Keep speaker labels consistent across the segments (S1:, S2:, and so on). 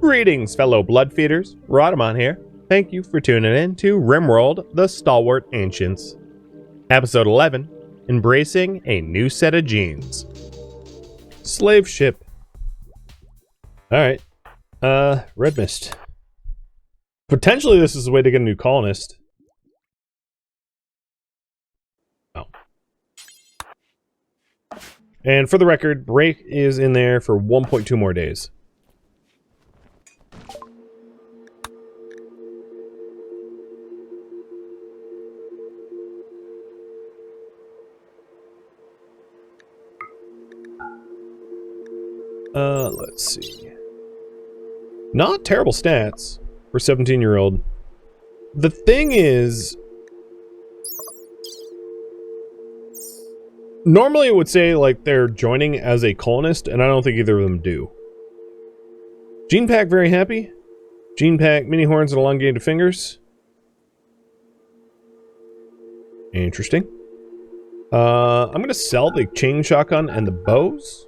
S1: Greetings, fellow blood feeders. Rhadamant here. Thank you for tuning in to RimWorld, the Stalwart Ancients. Episode 11, Embracing a New Set of Genes. Slave ship. Alright. Red Mist. Potentially this is a way to get a new colonist. Oh. And for the record, break is in there for 1.2 more days. Let's see. Not terrible stats for 17-year-old. The thing is, normally it would say like they're joining as a colonist, and I don't think either of them do. Gene pack very happy. Gene pack mini horns and elongated fingers. Interesting. I'm gonna sell the chain shotgun and the bows.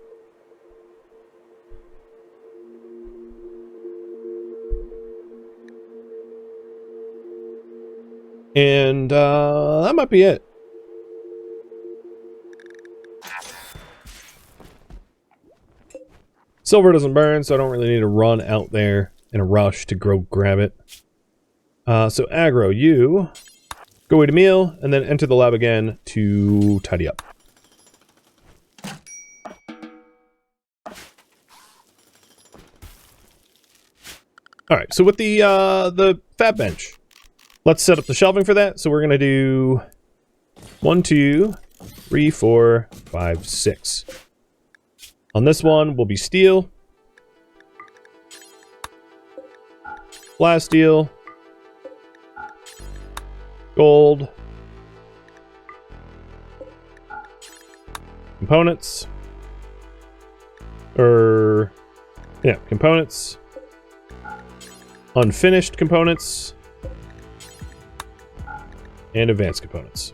S1: And, that might be it. Silver doesn't burn, so I don't really need to run out there in a rush to go grab it. So aggro, you go eat a meal, and then enter the lab again to tidy up. Alright, so with the fab bench, let's set up the shelving for that. So we're going to do 1, 2, 3, 4, 5, 6. On this one will be steel, blast steel, gold, components, components, unfinished components, and advanced components.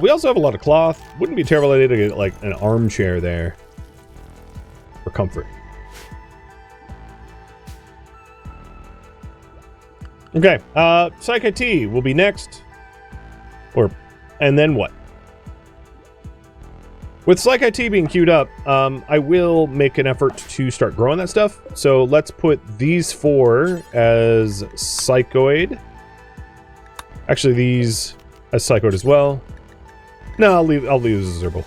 S1: We also have a lot of cloth. Wouldn't be a terrible idea to get like an armchair there for comfort. Okay, Psych IT will be next. And then what? With Psych IT being queued up, I will make an effort to start growing that stuff. So let's put these 4 as Psychoid. Actually, these as Psychoid as well. No, I'll leave as a Zerbal.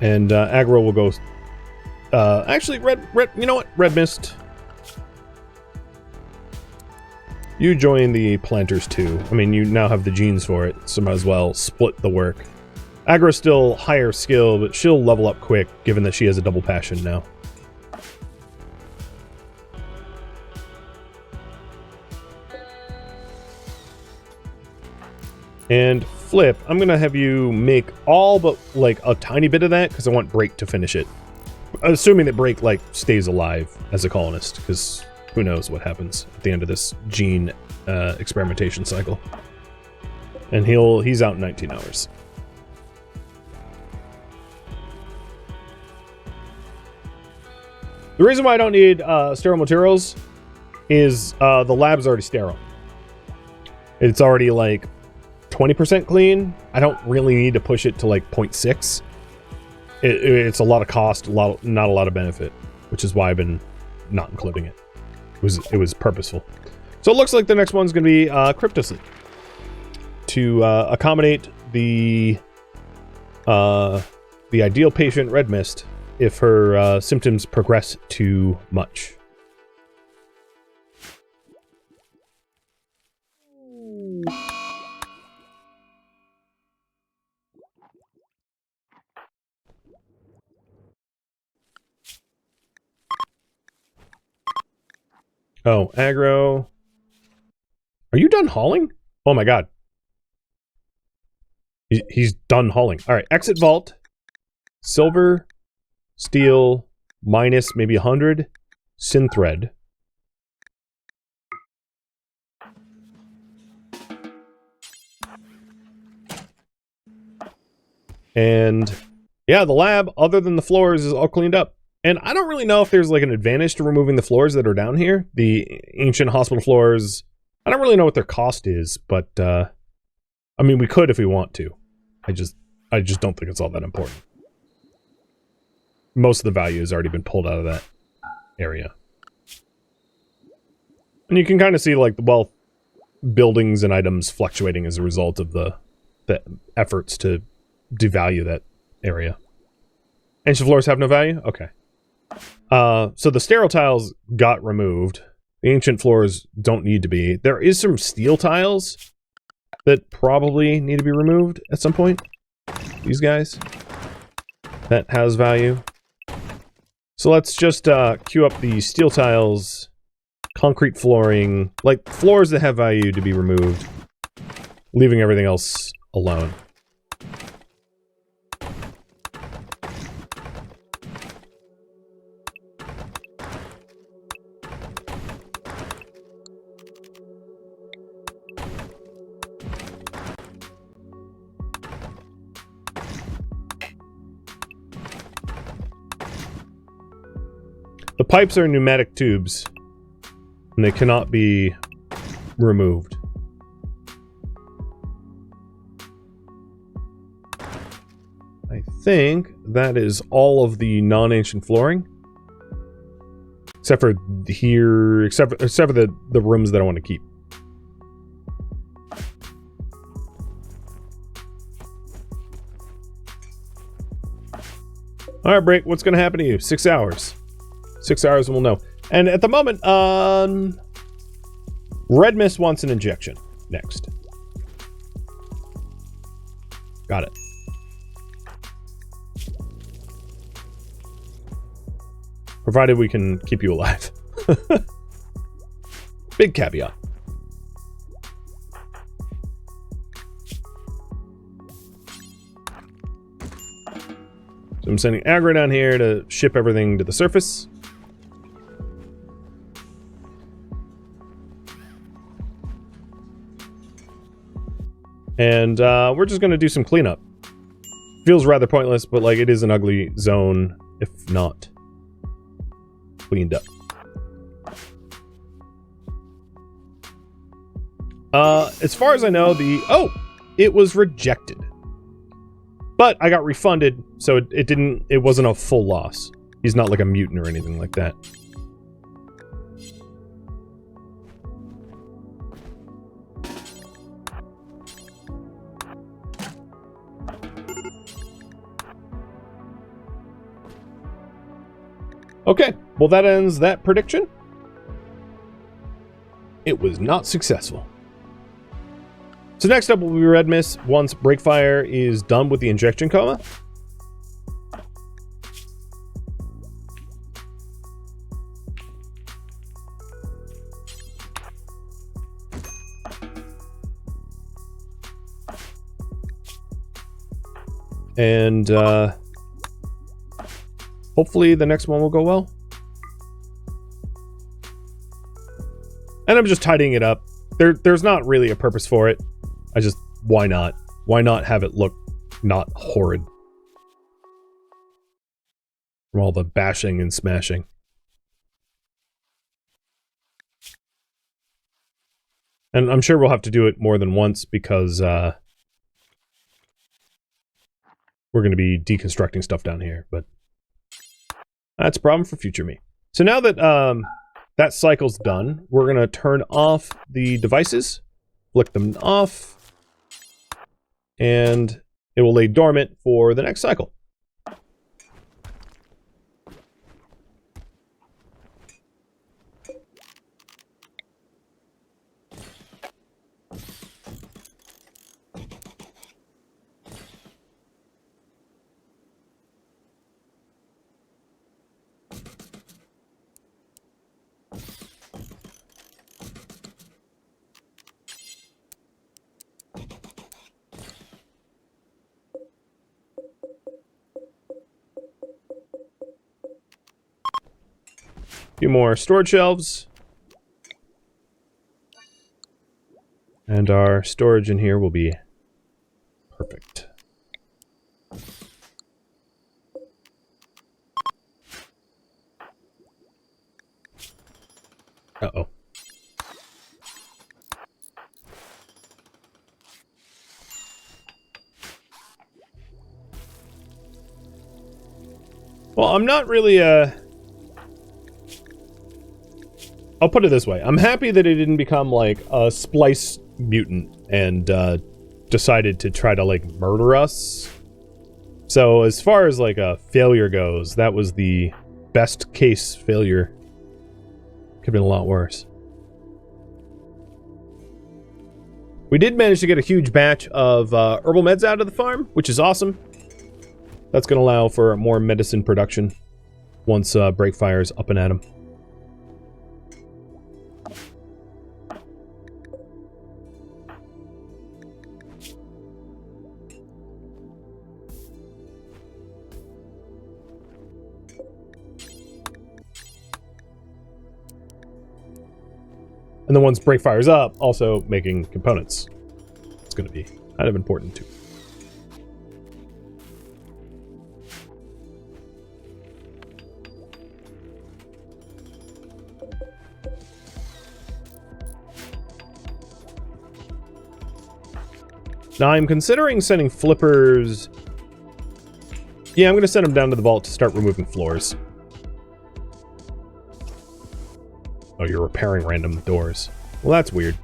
S1: And aggro will go. Actually, red. You know what? Red Mist. You join the planters too. I mean, you now have the genes for it, so might as well split the work. Aggro's still higher skill, but she'll level up quick, given that she has a double passion now. And Flip, I'm gonna have you make all but like a tiny bit of that, because I want Break to finish it. Assuming that Break like stays alive as a colonist, because who knows what happens at the end of this gene experimentation cycle. And he's out in 19 hours. The reason why I don't need sterile materials is the lab's already sterile. It's already like 20% clean. I don't really need to push it to like 0.6. It's a lot of cost, not a lot of benefit, which is why I've been not including it. It was purposeful. So it looks like the next one's going to be Cryptosleep to accommodate the ideal patient Red Mist if her symptoms progress too much. Oh, aggro. Are you done hauling? Oh my god. He's done hauling. Alright, exit vault. Silver, steel, minus maybe 100. Synthread. And yeah, the lab, other than the floors, is all cleaned up. And I don't really know if there's like an advantage to removing the floors that are down here. The ancient hospital floors, I don't really know what their cost is, but I mean, we could if we want to. I just don't think it's all that important. Most of the value has already been pulled out of that area. And you can kind of see like the wealth buildings and items fluctuating as a result of the efforts to devalue that area. Ancient floors have no value? Okay. So the sterile tiles got removed. The ancient floors don't need to be. There is some steel tiles that probably need to be removed at some point. These guys. That has value. So let's just queue up the steel tiles, concrete flooring, like floors that have value to be removed, leaving everything else alone. The pipes are pneumatic tubes, and they cannot be removed. I think that is all of the non-ancient flooring. Except for here, except for the rooms that I want to keep. Alright, Break, what's going to happen to you? 6 hours. 6 hours and we'll know. And at the moment, Red Mist wants an injection next. Got it. Provided we can keep you alive. Big caveat. So I'm sending aggro down here to ship everything to the surface. And we're just going to do some cleanup. Feels rather pointless, but like it is an ugly zone if not cleaned up. As far as I know, it was rejected. But I got refunded, so it wasn't a full loss. He's not like a mutant or anything like that. Okay, well that ends that prediction. It was not successful. So next up will be Red Mist once Breakfire is done with the injection coma. And hopefully the next one will go well. And I'm just tidying it up. There's not really a purpose for it. Why not? Why not have it look not horrid? From all the bashing and smashing. And I'm sure we'll have to do it more than once because we're going to be deconstructing stuff down here, but that's a problem for future me. So now that that cycle's done, we're going to turn off the devices, flick them off, and it will lay dormant for the next cycle. Few more storage shelves. And our storage in here will be perfect. Well, I'm not really, I'll put it this way. I'm happy that it didn't become, like, a splice mutant and, decided to try to, like, murder us. So, as far as, like, a failure goes, that was the best case failure. Could have been a lot worse. We did manage to get a huge batch of herbal meds out of the farm, which is awesome. That's going to allow for more medicine production once Breakfire's up and at 'em. And then once Breakfire's up, also making components. It's going to be kind of important too. Now I'm considering sending flippers. Yeah, I'm going to send them down to the vault to start removing floors. Oh, you're repairing random doors. Well, that's weird.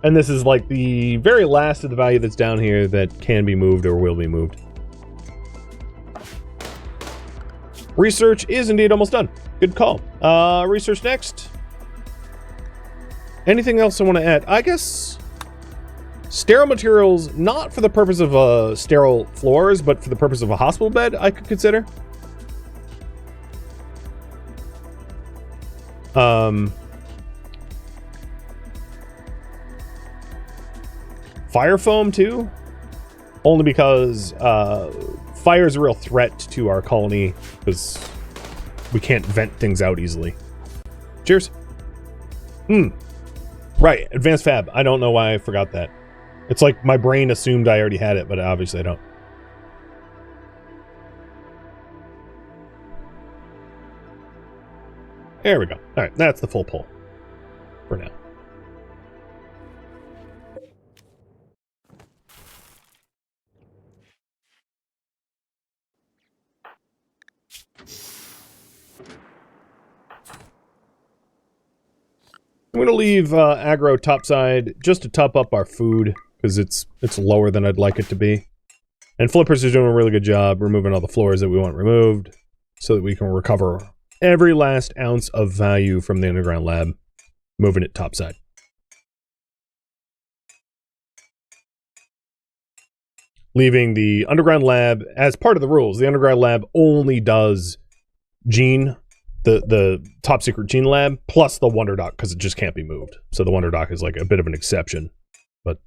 S1: And this is like the very last of the value that's down here that can be moved or will be moved. Research is indeed almost done. Good call. Research next. Anything else I want to add? I guess sterile materials, not for the purpose of sterile floors, but for the purpose of a hospital bed, I could consider. Fire foam too, only because fire is a real threat to our colony because we can't vent things out easily. Cheers. Right, advanced fab. I don't know why I forgot that. It's like my brain assumed I already had it, but obviously I don't. There we go. All right, that's the full pull for now. I'm gonna leave aggro topside just to top up our food because it's lower than I'd like it to be. And Flippers is doing a really good job removing all the floors that we want removed so that we can recover every last ounce of value from the underground lab, moving it topside. Leaving the underground lab as part of the rules. The underground lab only does gene, the top secret gene lab, plus the Wonder Dock because it just can't be moved. So the Wonder Dock is like a bit of an exception, but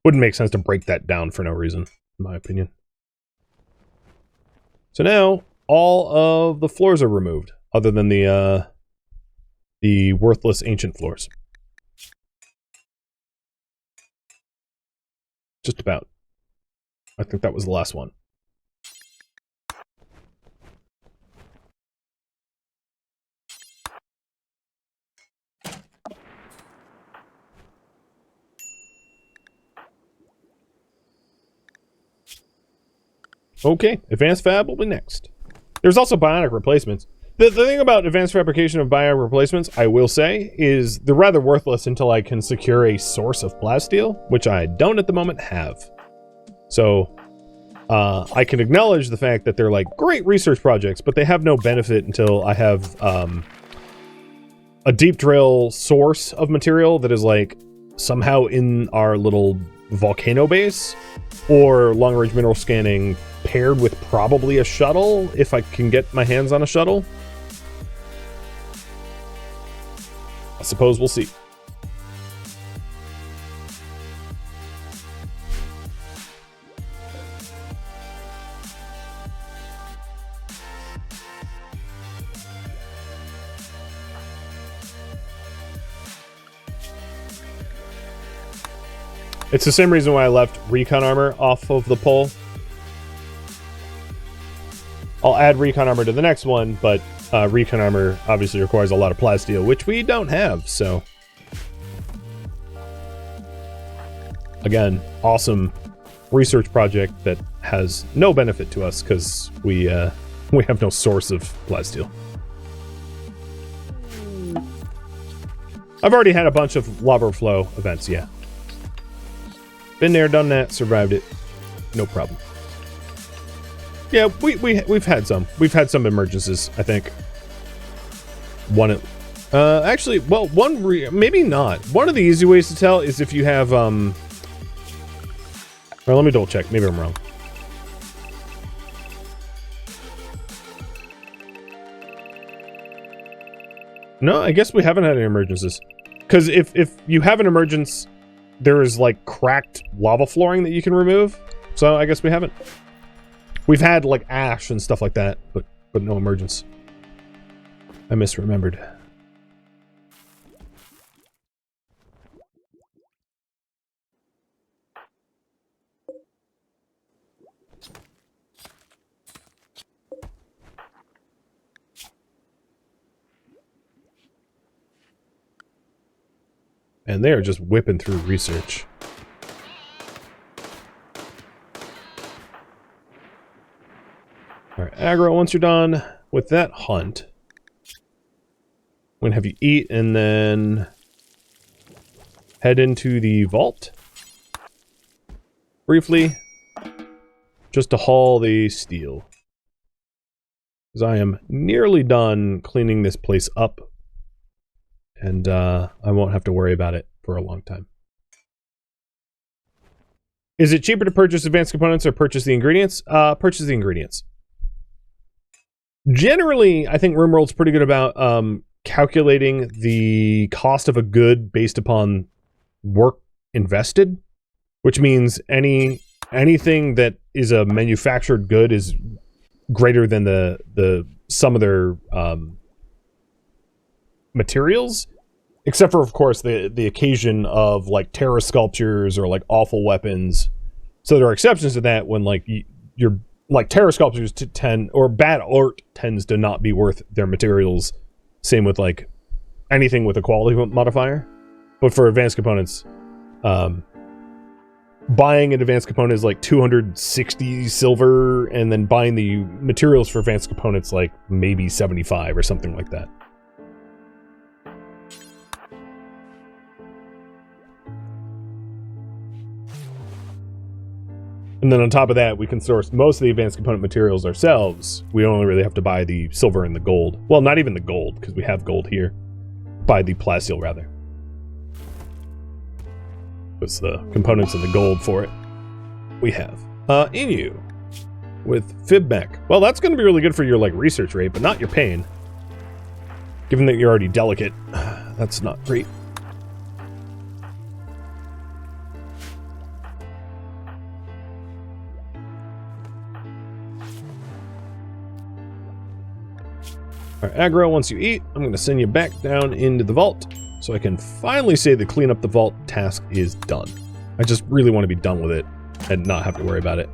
S1: wouldn't make sense to break that down for no reason, in my opinion. So now all of the floors are removed, other than the worthless ancient floors. Just about. I think that was the last one. Okay, advanced fab will be next. There's also bionic replacements. The thing about advanced fabrication of bionic replacements, I will say, is they're rather worthless until I can secure a source of plasteel, which I don't at the moment have. So, I can acknowledge the fact that they're like great research projects, but they have no benefit until I have a deep drill source of material that is like somehow in our little volcano base, or long-range mineral scanning paired with probably a shuttle, if I can get my hands on a shuttle. I suppose we'll see. It's the same reason why I left recon armor off of the poll. I'll add recon armor to the next one, but recon armor obviously requires a lot of plasteel, which we don't have, so. Again, awesome research project that has no benefit to us because we have no source of plasteel. I've already had a bunch of lava flow events, yeah. Been there, done that, survived it. No problem. Yeah, we've had some. We've had some emergencies, I think. Actually, well, maybe not. One of the easy ways to tell is if you have, well, let me double check. Maybe I'm wrong. No, I guess we haven't had any emergencies. Because if you have an emergence, there is, like, cracked lava flooring that you can remove. So I guess we haven't. We've had, like, ash and stuff like that, but no emergence. I misremembered. And they are just whipping through research. Alright, aggro, once you're done with that hunt, I'm gonna have you eat and then head into the vault briefly just to haul the steel. Because I am nearly done cleaning this place up. And I won't have to worry about it for a long time. Is it cheaper to purchase advanced components or purchase the ingredients? Purchase the ingredients. Generally, I think RimWorld's pretty good about calculating the cost of a good based upon work invested, which means anything that is a manufactured good is greater than the sum of their materials, except for, of course, the occasion of like terror sculptures or like awful weapons. So there are exceptions to that when like you're like terror sculptures or bad art tends to not be worth their materials. Same with like anything with a quality modifier. But for advanced components, buying an advanced component is like 260 silver, and then buying the materials for advanced components like maybe 75 or something like that. And then on top of that, we can source most of the advanced component materials ourselves. We only really have to buy the silver and the gold. Well, not even the gold, because we have gold here. Buy the plasteel, rather. It's the components and the gold for it. We have. Inu. With Fibmech. Well, that's going to be really good for your, like, research rate, but not your pain. Given that you're already delicate, that's not great. Alright, aggro, once you eat, I'm going to send you back down into the vault so I can finally say the clean up the vault task is done. I just really want to be done with it and not have to worry about it.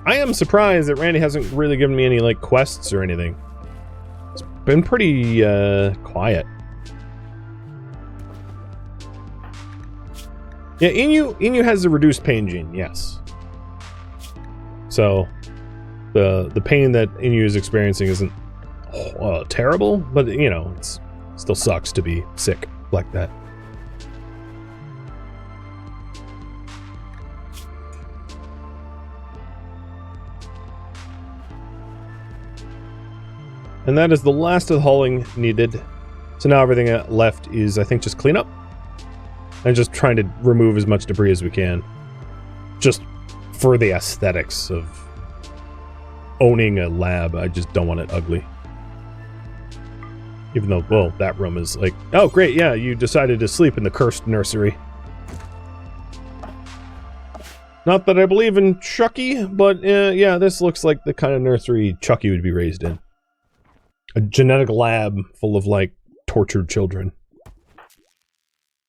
S1: I am surprised that Randy hasn't really given me any, like, quests or anything. It's been pretty, quiet. Yeah, Inu has the reduced pain gene, yes. So, the pain that Inu is experiencing isn't terrible, but, you know, it still sucks to be sick like that. And that is the last of the hauling needed. So now everything left is, I think, just clean up. And just trying to remove as much debris as we can. Just for the aesthetics of owning a lab. I just don't want it ugly. Even though, well, that room is like, oh great, yeah, you decided to sleep in the cursed nursery. Not that I believe in Chucky, but yeah, this looks like the kind of nursery Chucky would be raised in. A genetic lab full of, like, tortured children.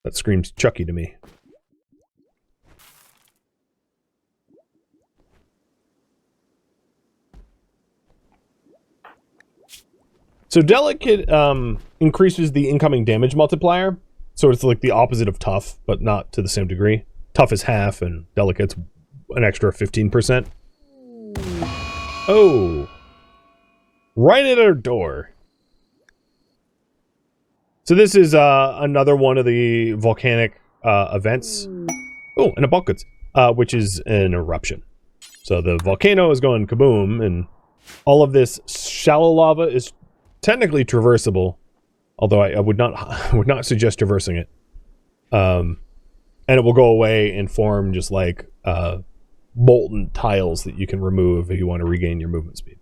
S1: That screams Chucky to me. So delicate increases the incoming damage multiplier. So it's like the opposite of tough, but not to the same degree. Tough is half, and delicate's an extra 15%. Oh. Right at our door. So this is another one of the volcanic events. Oh, and a bulk goods, which is an eruption. So the volcano is going kaboom, and all of this shallow lava is technically traversable, although I would not suggest traversing it. And it will go away and form just like molten tiles that you can remove if you want to regain your movement speed.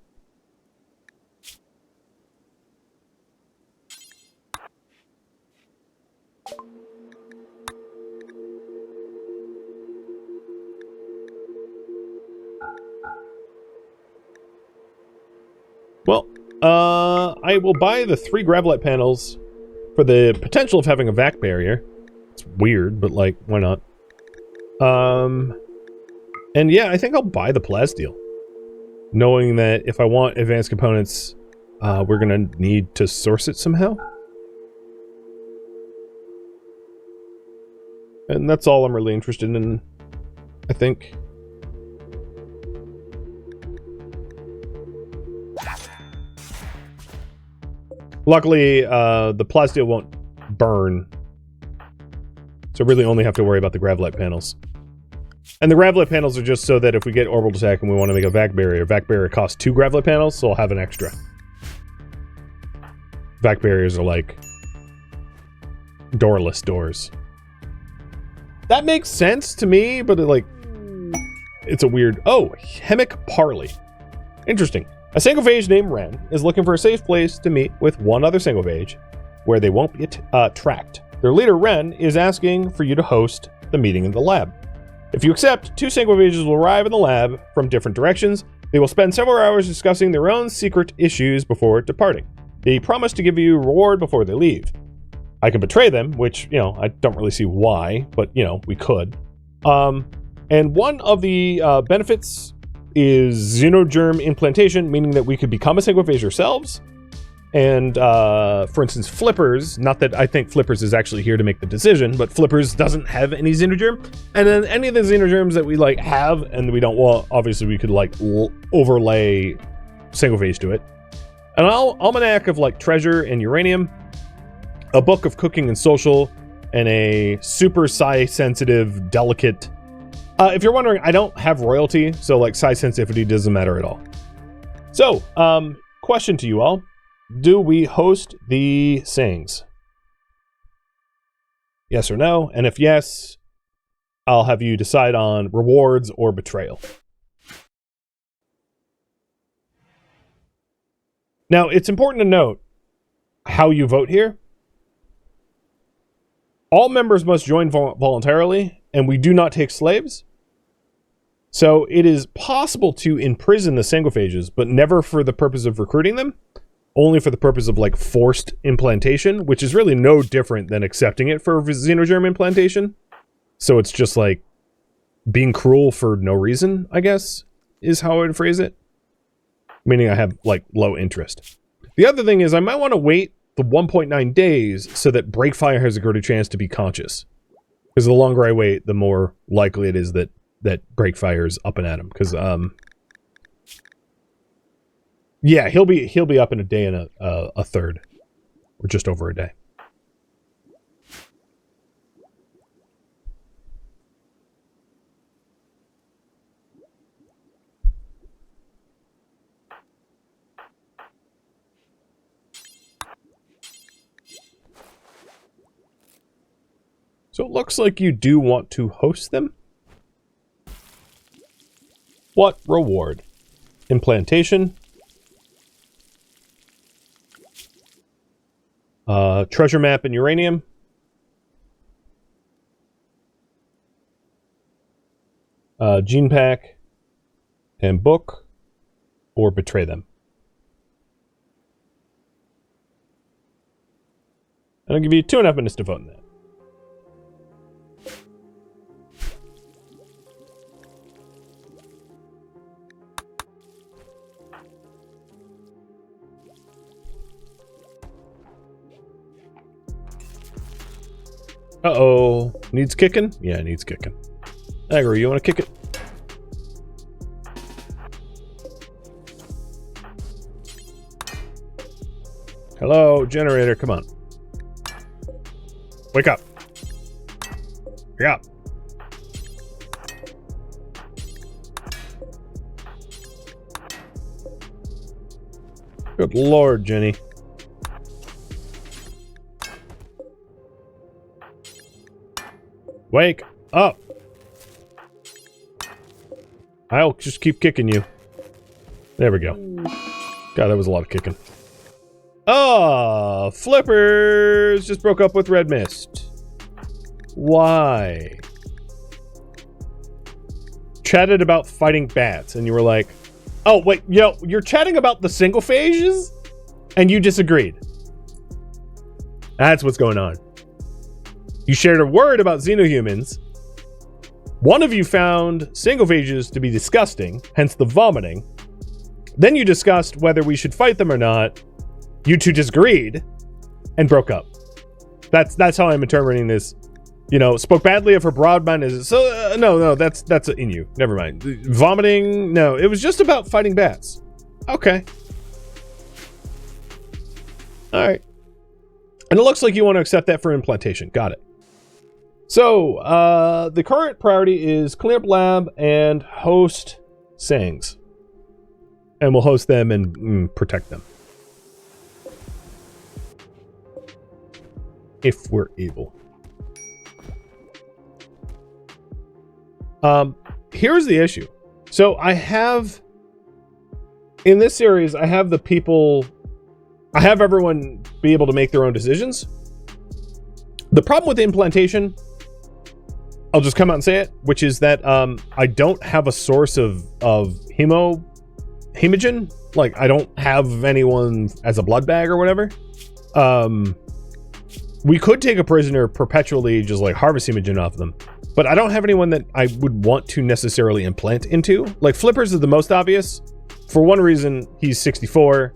S1: Well, I will buy the 3 gravelite panels for the potential of having a vac barrier. It's weird, but like, why not? And yeah, I think I'll buy the plasteel, knowing that if I want advanced components, we're gonna need to source it somehow. And that's all I'm really interested in, I think. Luckily, the plasteel won't burn, so really only have to worry about the gravelite panels. And the gravelite panels are just so that if we get orbital attack and we want to make a vac barrier costs 2 gravelite panels, so I'll have an extra. Vac barriers are like doorless doors. That makes sense to me, but it's a weird... Oh, Hemic Parley. Interesting. A sanguophage named Ren is looking for a safe place to meet with one other sanguophage where they won't be tracked. Their leader, Ren, is asking for you to host the meeting in the lab. If you accept, 2 sanguophages will arrive in the lab from different directions. They will spend several hours discussing their own secret issues before departing. They promise to give you a reward before they leave. I can betray them, which, you know, I don't really see why, but, you know, we could. And one of the benefits is xenogerm implantation, meaning that we could become a sanguophage ourselves. And, for instance, Flippers, not that I think Flippers is actually here to make the decision, but Flippers doesn't have any xenogerm. And then any of the xenogerms that we, like, have and we don't, well, obviously we could, like, overlay sanguophage to it. An almanac of, like, treasure and uranium, a book of cooking and social, and a super psi-sensitive, delicate... if you're wondering, I don't have royalty, so, like, psi sensitivity doesn't matter at all. So, question to you all. Do we host the Sangs? Yes or no? And if yes, I'll have you decide on rewards or betrayal. Now, it's important to note how you vote here. All members must join voluntarily, and we do not take slaves. So it is possible to imprison the sanguophages, but never for the purpose of recruiting them. Only for the purpose of, like, forced implantation, which is really no different than accepting it for xenogerm implantation. So it's just, like, being cruel for no reason, I guess, is how I would phrase it. Meaning I have, like, low interest. The other thing is I might want to wait the 1.9 days so that Breakfire has a greater chance to be conscious. Because the longer I wait, the more likely it is that Breakfire is up and at him. Because, yeah, he'll be up in a day and a third, or just over a day. So it looks like you do want to host them. What reward? Implantation. Treasure map and uranium. Gene pack and book, or betray them. And I'll give you 2.5 minutes to vote on that. Uh-oh. Needs kicking? Yeah, it needs kicking. Aggro, you want to kick it? Hello, generator, come on. Wake up. Wake up. Good Lord, Jenny. Wake up. I'll just keep kicking you. There we go. God, that was a lot of kicking. Oh, Flippers just broke up with Red Mist. Why? Chatted about fighting bats, and you were like, oh, wait, yo, you're chatting about the sanguophages? And you disagreed. That's what's going on. You shared a word about xenohumans. One of you found sanguophages to be disgusting, hence the vomiting. Then you discussed whether we should fight them or not. You two disagreed and broke up. That's how I'm interpreting this. You know, spoke badly of her Rhadamant is so no, that's in you. Never mind. Vomiting, no, it was just about fighting bats. Okay. All right. And it looks like you want to accept that for implantation. Got it. So, the current priority is clean up lab and host Sangs. And we'll host them and protect them. If we're able. Here's the issue. So I have, in this series, I have the people, I have everyone be able to make their own decisions. The problem with the implantation, I'll just come out and say it, which is that I don't have a source of hemogen. Like, I don't have anyone as a blood bag or whatever. We could take a prisoner perpetually, just like harvest hemogen off of them. But I don't have anyone that I would want to necessarily implant into. Like, Flippers is the most obvious. For one reason, he's 64,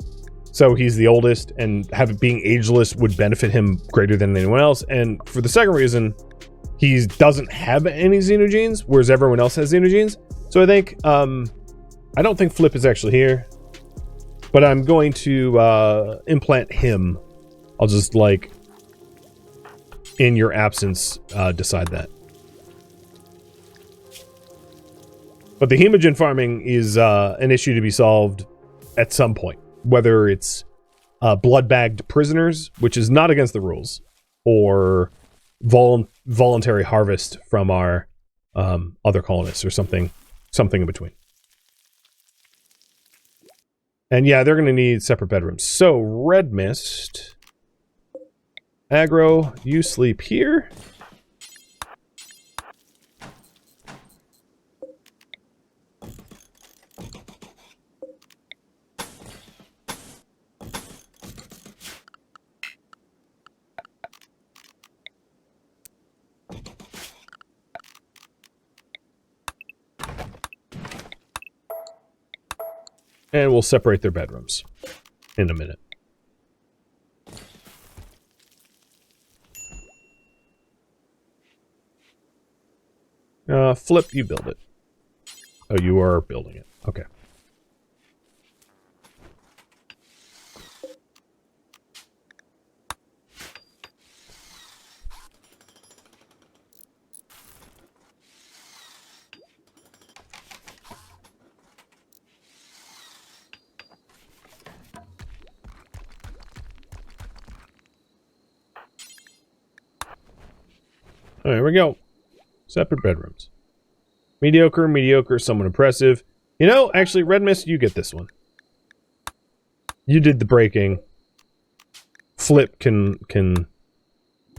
S1: so he's the oldest, and being ageless would benefit him greater than anyone else. And for the second reason, he doesn't have any xenogenes, whereas everyone else has xenogenes. So I think, I don't think Flip is actually here, but I'm going to implant him. I'll just, like, in your absence, decide that. But the hemogen farming is an issue to be solved at some point. Whether it's blood-bagged prisoners, which is not against the rules, or voluntary harvest from our other colonists, or something in between. And yeah, they're going to need separate bedrooms. So, Red Mist, Aggro, you sleep here. And we'll separate their bedrooms in a minute. Flip, you build it. Oh, you are building it. Okay. There we go. Separate bedrooms. Mediocre, mediocre, somewhat impressive. You know, actually, Red Mist, you get this one. You did the breaking. Flip can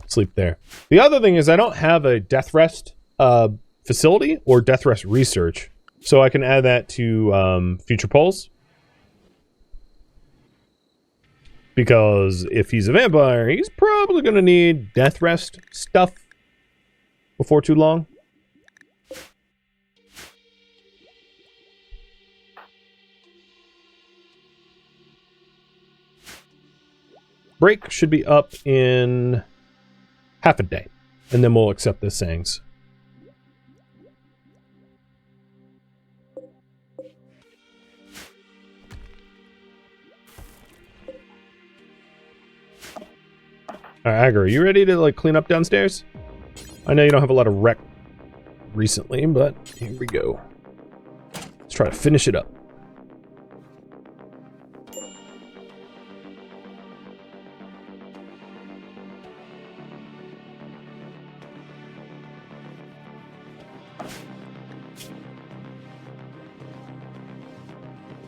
S1: sleep there. The other thing is I don't have a death rest facility or death rest research, so I can add that to future polls. Because if he's a vampire, he's probably going to need death rest stuff before too long. Break should be up in half a day. and then we'll accept the sangs. Alright, Aggro, are you ready to like clean up downstairs? I know you don't have a lot of wreck recently, but here we go. Let's try to finish it up.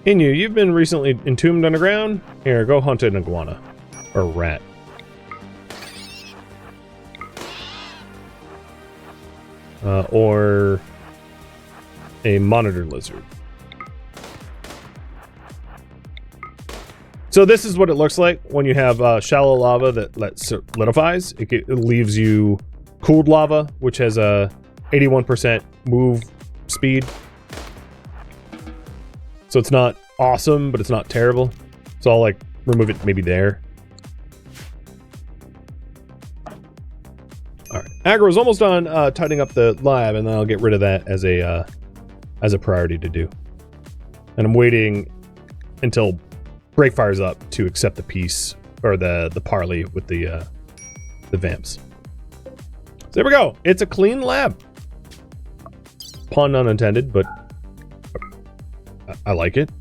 S1: Inu, you've been recently entombed underground? Here, go hunt an iguana. Or a rat. Or a monitor lizard. So this is what it looks like when you have shallow lava that solidifies. It leaves you cooled lava, which has a 81% move speed. So it's not awesome, but it's not terrible. So I'll like remove it maybe there. Alright, Aggro is almost done tidying up the lab, and then I'll get rid of that as a priority to do. And I'm waiting until break fires up to accept the piece, or the parley with the vamps. So there we go. It's a clean lab. Pun unintended, but I like it.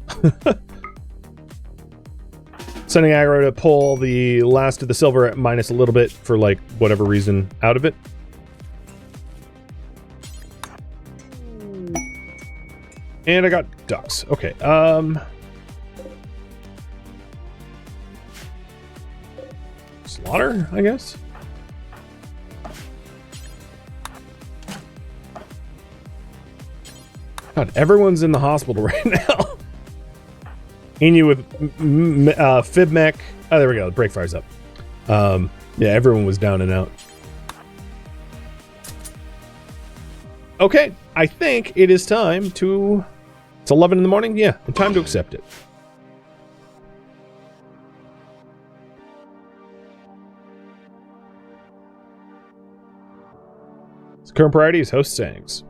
S1: Sending Aggro to pull the last of the silver at minus a little bit for like whatever reason out of it. And I got ducks. Okay. Slaughter, I guess. God, everyone's in the hospital right now. Inu with Fibmech. Oh, there we go. The break fire's up. Yeah, everyone was down and out. Okay, I think it is time to... It's 11 in the morning? Yeah, time to accept it. So current priority is host sangs.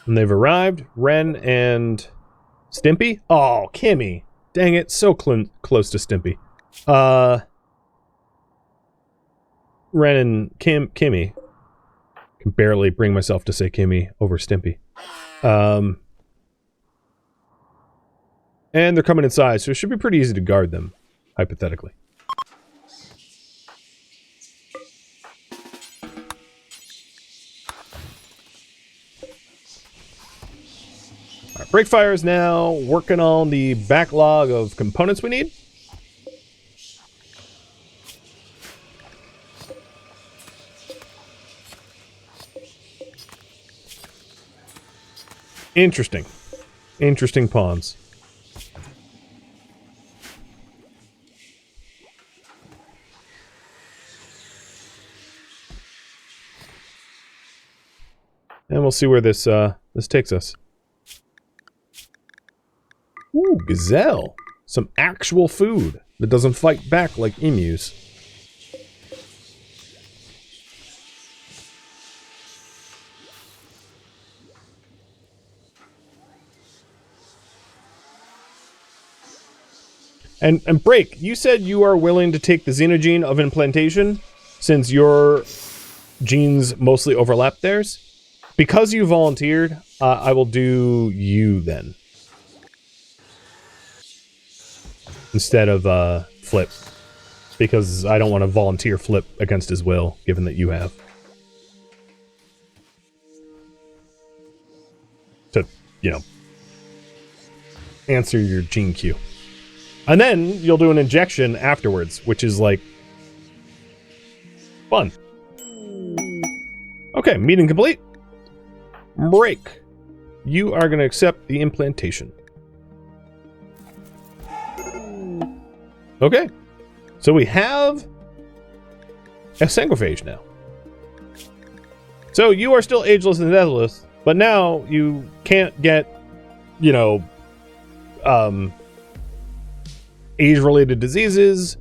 S1: And they've arrived. Ren and Stimpy? Oh, Kimmy. Dang it, so close to Stimpy. Ren and Kimmy. Can barely bring myself to say Kimmy over Stimpy. And they're coming inside, so it should be pretty easy to guard them, hypothetically. Alright, Breakfire is now working on the backlog of components we need. Interesting. Interesting pawns. And we'll see where this this takes us. Ooh, gazelle. Some actual food that doesn't fight back like emus. And Break, you said you are willing to take the xenogene of implantation since your genes mostly overlap theirs. Because you volunteered, I will do you then. Instead of Flip. Because I don't want to volunteer Flip against his will, given that you have. To, you know, answer your gene queue. And then you'll do an injection afterwards, which is like fun. Okay, meeting complete. Break. You are going to accept the implantation. Okay. So we have a sanguophage now. So you are still ageless and deathless, But now you can't get, you know, age-related diseases.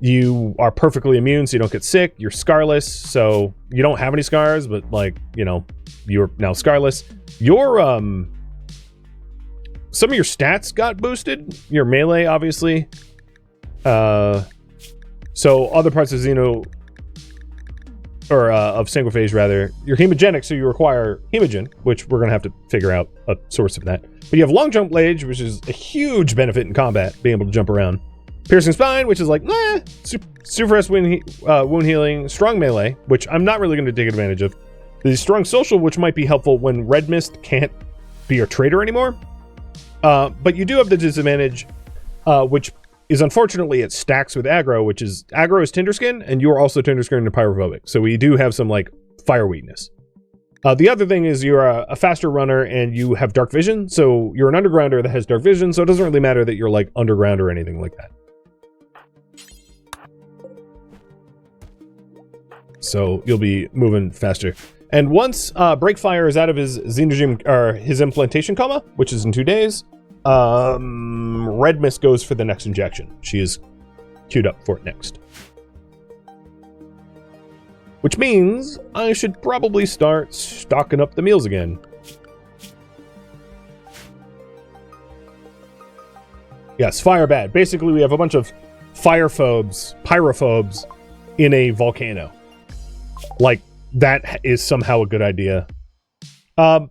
S1: You are perfectly immune, so you don't get sick. You're scarless, so you don't have any scars, but like, you know, you're now scarless. Your some of your stats got boosted. Your melee, obviously. So other parts of of sanguophage rather. You're hemogenic, so you require hemogen, which we're gonna have to figure out a source of that. But you have long jump age, which is a huge benefit in combat, being able to jump around. Piercing spine, which is like, super fast wound healing, strong melee, which I'm not really going to take advantage of. The strong social, which might be helpful when Red Mist can't be your trader anymore. But you do have the disadvantage, which is unfortunately it stacks with aggro, which is aggro is Tinderskin, and you are also Tinderskin and pyrophobic. So we do have some like fire weakness. The other thing is you're a faster runner and you have dark vision. So you're an undergrounder that has dark vision. So it doesn't really matter that you're like underground or anything like that. So you'll be moving faster. And once Breakfire is out of his Xenogym, or his implantation coma, which is in 2 days, Red Mist goes for the next injection. She is queued up for it next. Which means I should probably start stocking up the meals again. Yes, fire bad. Basically, we have a bunch of pyrophobes in a volcano. Like, that is somehow a good idea. I'm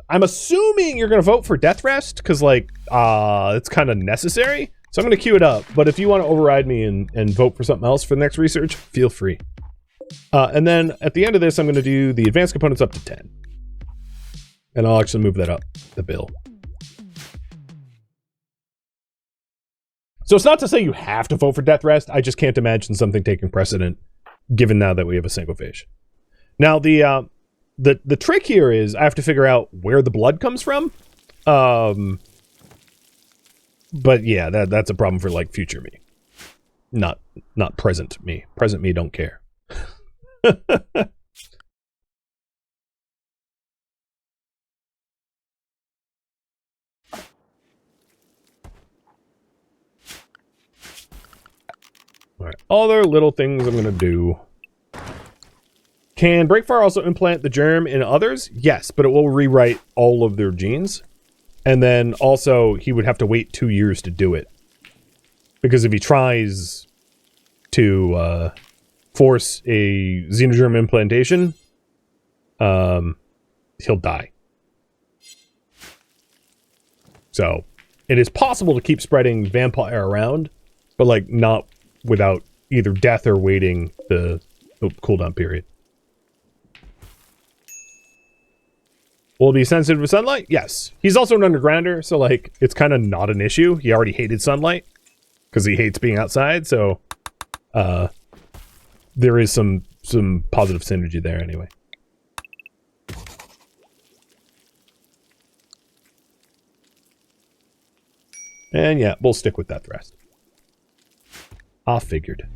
S1: assuming you're going to vote for Death Rest, because, like, it's kind of necessary. So I'm going to queue it up. But if you want to override me and vote for something else for the next research, feel free. And then at the end of this, I'm going to do the advanced components up to 10. And I'll actually move that up the bill. So it's not to say you have to vote for Death Rest. I just can't imagine something taking precedent, given now that we have a sanguophage. Now, the trick here is I have to figure out where the blood comes from. But yeah, that's a problem for like future me. Not present me. Present me don't care. All right, other little things I'm gonna do. Can Breakfire also implant the germ in others? Yes, but it will rewrite all of their genes. And then also he would have to wait 2 years to do it. Because if he tries to force a xenogerm implantation, he'll die. So it is possible to keep spreading vampire around, but like not without either death or waiting the cooldown period. Will it be sensitive to sunlight? Yes. He's also an undergrounder, so like it's kind of not an issue. He already hated sunlight because he hates being outside, so there is some positive synergy there anyway. And yeah, we'll stick with that rest. I figured.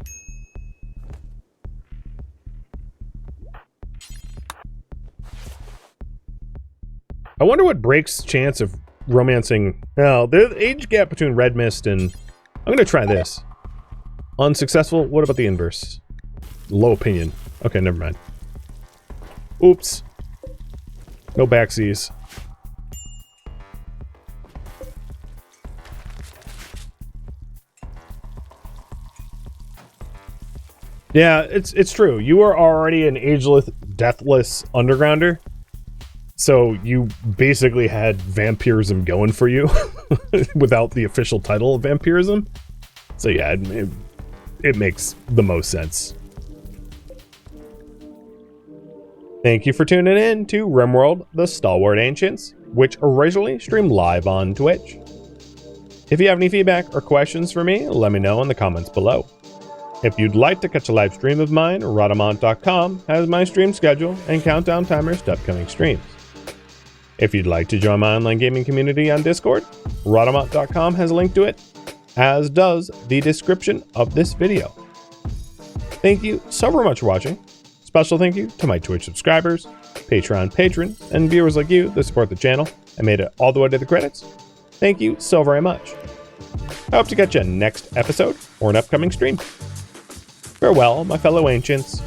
S1: I wonder what breaks chance of romancing. Well, there's the age gap between Red Mist and... I'm going to try this. Unsuccessful? What about the inverse? Low opinion. Okay, never mind. Oops. No backsies. Yeah, it's true. You are already an ageless, deathless undergrounder. So you basically had vampirism going for you without the official title of vampirism. So yeah, it makes the most sense. Thank you for tuning in to RimWorld, the Stalwart Ancients, which originally streamed live on Twitch. If you have any feedback or questions for me, let me know in the comments below. If you'd like to catch a live stream of mine, Rhadamant.com has my stream schedule and countdown timers to upcoming streams. If you'd like to join my online gaming community on Discord, Rhadamant.com has a link to it, as does the description of this video. Thank you so very much for watching. Special thank you to my Twitch subscribers, Patreon patrons, and viewers like you that support the channel and made it all the way to the credits. Thank you so very much. I hope to catch you next episode or an upcoming stream. Farewell, my fellow ancients.